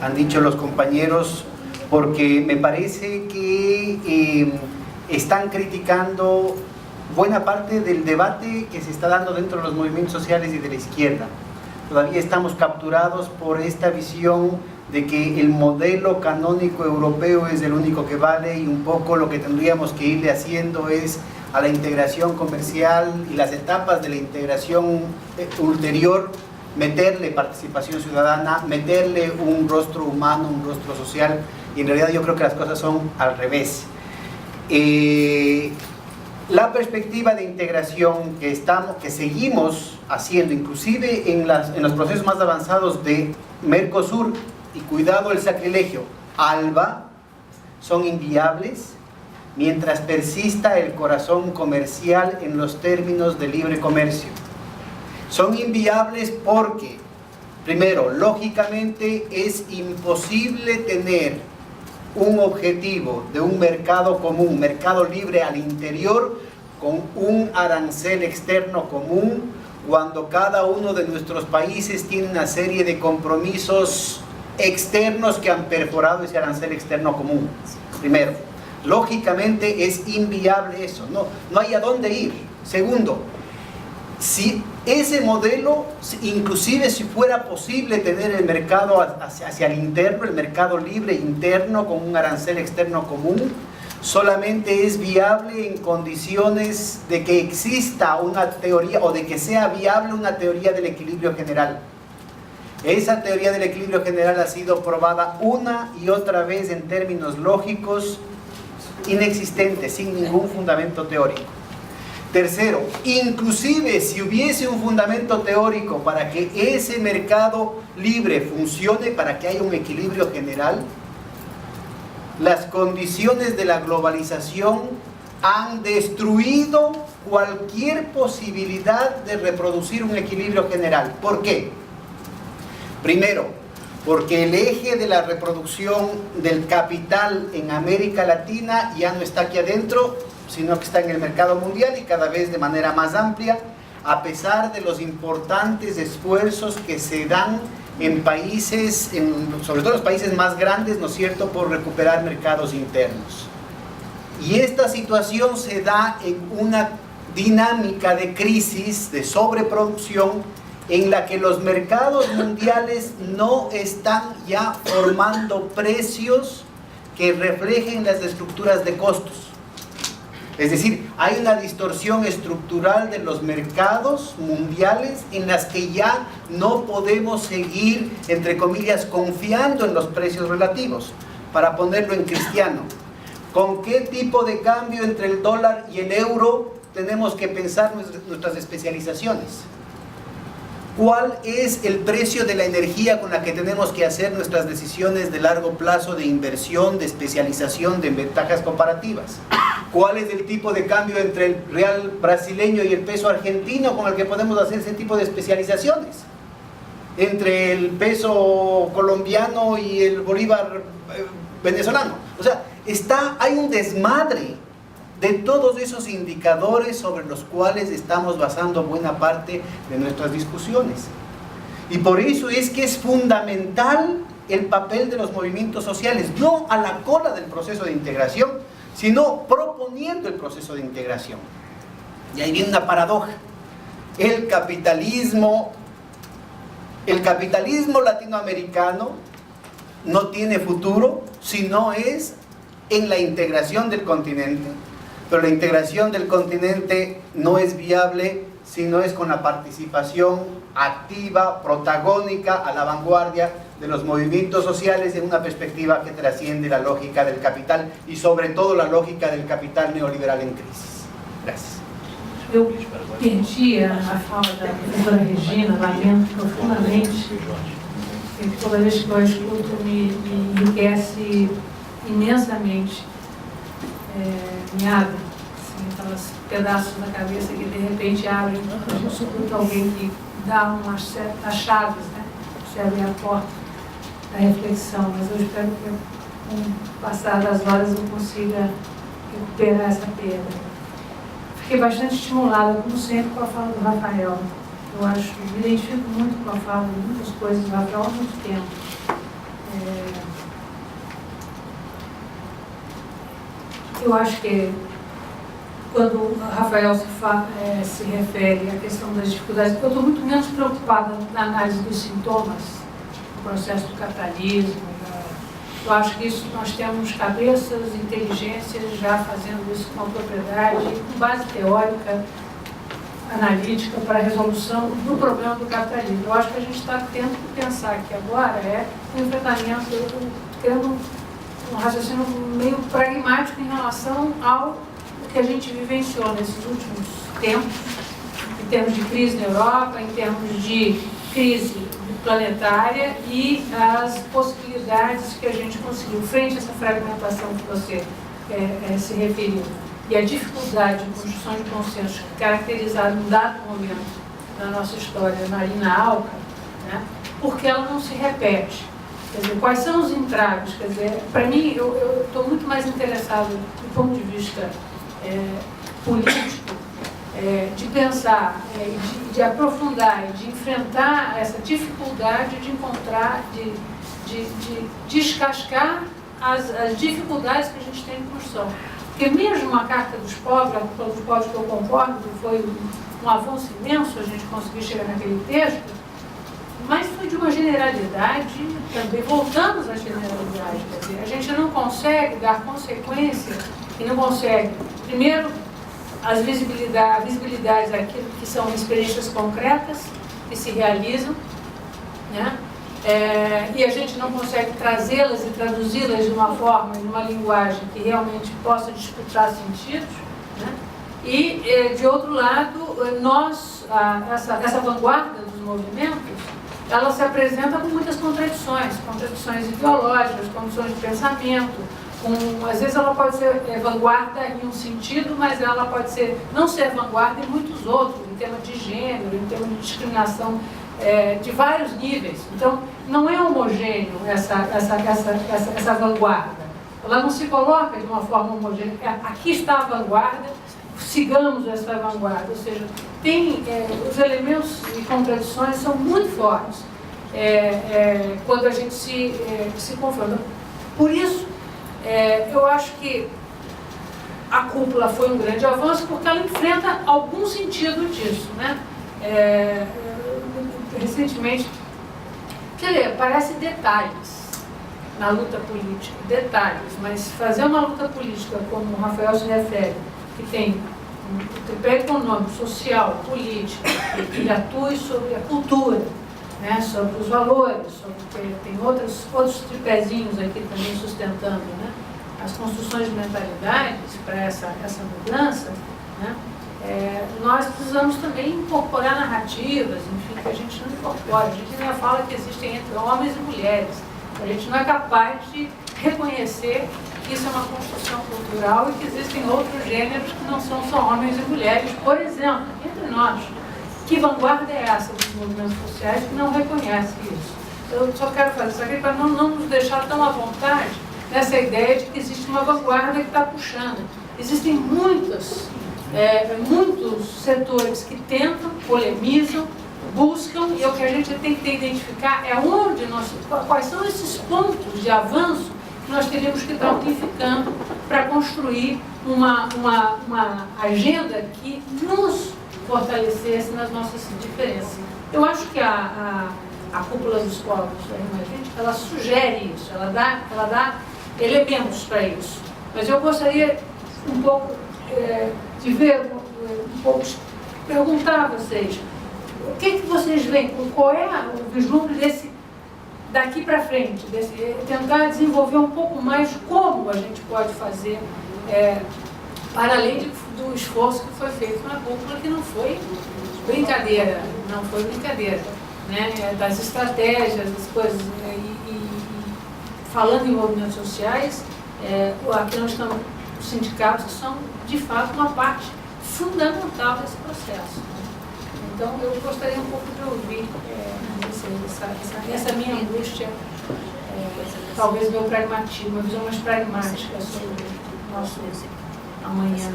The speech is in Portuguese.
han dicho los compañeros, porque me parece que están criticando buena parte del debate que se está dando dentro de los movimientos sociales y de la izquierda. Todavía estamos capturados por esta visión de que el modelo canónico europeo es el único que vale, y un poco lo que tendríamos que irle haciendo es a la integración comercial y las etapas de la integración ulterior, meterle participación ciudadana, meterle un rostro humano, un rostro social, y en realidad yo creo que las cosas son al revés. La perspectiva de integración que seguimos haciendo, inclusive en los procesos más avanzados de Mercosur, y cuidado el sacrilegio, ALBA, son inviables mientras persista el corazón comercial en los términos de libre comercio. Son inviables porque, primero, lógicamente es imposible tener un objetivo de un mercado común, mercado libre al interior, con un arancel externo común, cuando cada uno de nuestros países tiene una serie de compromisos externos que han perforado ese arancel externo común. Primero, lógicamente es inviable eso, no hay a dónde ir. Segundo, si ese modelo, inclusive si fuera posible tener el mercado hacia el interno, el mercado libre interno con un arancel externo común, solamente es viable en condiciones de que exista una teoría, o de que sea viable una teoría del equilibrio general. Esa teoría del equilibrio general ha sido probada una y otra vez en términos lógicos inexistentes, sin ningún fundamento teórico. Tercero, inclusive si hubiese un fundamento teórico para que ese mercado libre funcione, para que haya un equilibrio general, las condiciones de la globalización han destruido cualquier posibilidad de reproducir un equilibrio general. ¿Por qué? Primero, porque el eje de la reproducción del capital en América Latina ya no está aquí adentro, sino que está en el mercado mundial, y cada vez de manera más amplia, a pesar de los importantes esfuerzos que se dan en países, sobre todo los países más grandes, ¿no es cierto?, por recuperar mercados internos. Y esta situación se da en una dinámica de crisis, de sobreproducción, en la que los mercados mundiales no están ya formando precios que reflejen las estructuras de costos. Es decir, hay una distorsión estructural de los mercados mundiales en las que ya no podemos seguir, entre comillas, confiando en los precios relativos. Para ponerlo en cristiano, ¿con qué tipo de cambio entre el dólar y el euro tenemos que pensar nuestras especializaciones? ¿Cuál es el precio de la energía con la que tenemos que hacer nuestras decisiones de largo plazo de inversión, de especialización, de ventajas comparativas? ¿Cuál es el tipo de cambio entre el real brasileño y el peso argentino con el que podemos hacer ese tipo de especializaciones? Entre el peso colombiano y el bolívar venezolano. O sea, hay un desmadre de todos esos indicadores sobre los cuales estamos basando buena parte de nuestras discusiones. Y por eso es que es fundamental el papel de los movimientos sociales, no a la cola del proceso de integración, sino proponiendo el proceso de integración. Y ahí viene una paradoja. El capitalismo latinoamericano no tiene futuro si no es en la integración del continente. Pero la integración del continente no es viable si no es con la participación activa, protagónica, a la vanguardia de los movimientos sociales en una perspectiva que trasciende la lógica del capital y sobre todo la lógica del capital neoliberal en crisis. Gracias. Eu perdi a fala da professora Regina, lamento profundamente, porque toda vez que eu escuto me enriquece imensamente. Me abre, assim, aqueles pedaços da cabeça que de repente abrem, a gente escuta alguém que dá as chaves, né? Que abre a porta da reflexão, mas eu espero que com o passar das horas eu consiga recuperar essa perda. Fiquei bastante estimulada, como sempre, com a fala do Rafael. Me identifico muito com a fala de muitas coisas do Rafael há muito tempo. Eu acho que quando o Rafael se refere à questão das dificuldades, eu estou muito menos preocupada na análise dos sintomas, do processo do capitalismo. Eu acho que isso nós temos cabeças, inteligências já fazendo isso com propriedade, com base teórica, analítica para a resolução do problema do capitalismo. Eu acho que a gente está tendo que pensar que agora é um enfrentamento, tendo um raciocínio meio pragmático em relação ao que a gente vivenciou nesses últimos tempos, em termos de crise na Europa, em termos de crise planetária e as possibilidades que a gente conseguiu frente a essa fragmentação que você se referiu. E a dificuldade de construção de consenso caracterizada em um dado momento na nossa história na linha Alca, né, porque ela não se repete. Quer dizer, quais são os entraves? Quer dizer, para mim, eu estou muito mais interessado do ponto de vista político, de pensar, de aprofundar e de enfrentar essa dificuldade de encontrar, de descascar as dificuldades que a gente tem em construção. Porque mesmo a Carta dos Povos, a Carta dos Povos que eu concordo, foi um avanço imenso a gente conseguir chegar naquele texto, mas foi de uma generalidade também. Voltamos à generalidade, quer dizer, a gente não consegue dar consequência e não consegue, primeiro, a visibilidade daquilo que são experiências concretas que se realizam, né? E a gente não consegue trazê-las e traduzi-las de uma forma, de uma linguagem que realmente possa disputar sentidos, né? E, de outro lado, essa vanguarda dos movimentos, ela se apresenta com muitas contradições ideológicas, contradições de pensamento. Às vezes ela pode ser vanguarda em um sentido, mas ela pode não ser vanguarda em muitos outros, em termos de gênero, em termos de discriminação de vários níveis. Então, não é homogêneo essa vanguarda. Ela não se coloca de uma forma homogênea. Aqui está a vanguarda, sigamos essa vanguarda. Ou seja, os elementos e contradições são muito fortes quando a gente se confronta. Por isso, eu acho que a cúpula foi um grande avanço porque ela enfrenta algum sentido disso, né? Recentemente, parece detalhes na luta política, detalhes, mas fazer uma luta política, como o Rafael se refere, que tem um tripé econômico, social, político, que atue sobre a cultura, né, sobre os valores, tem outros tripézinhos aqui também sustentando, né, as construções de mentalidades para essa mudança, né, nós precisamos também incorporar narrativas, enfim, que a gente não incorpora. A gente ainda fala que existem entre homens e mulheres. A gente não é capaz de reconhecer que isso é uma construção cultural e que existem outros gêneros que não são só homens e mulheres, por exemplo, entre nós. Que vanguarda é essa dos movimentos sociais que não reconhece isso? Eu só quero fazer isso aqui para não nos deixar tão à vontade nessa ideia de que existe uma vanguarda que está puxando. Existem muitos setores que tentam, polemizam, buscam, e o que a gente tem que identificar é quais são esses pontos de avanço que nós teríamos que estar unificando para construir uma agenda que nos fortalecesse nas nossas diferenças. Eu acho que a cúpula dos povos, ela sugere isso, ela dá elementos para isso. Mas eu gostaria um pouco de ver, perguntar a vocês, o que vocês veem, qual é o vislumbre daqui para frente, tentar desenvolver um pouco mais como a gente pode fazer, para além do esforço que foi feito na cúpula, que não foi brincadeira, né? Das estratégias, das coisas, e falando em movimentos sociais, aqui nós estamos, os sindicatos são, de fato, uma parte fundamental desse processo. Então, eu gostaria um pouco de ouvir essa minha angústia, talvez meu pragmatismo, uma visão mais pragmática sobre o nosso amanhã.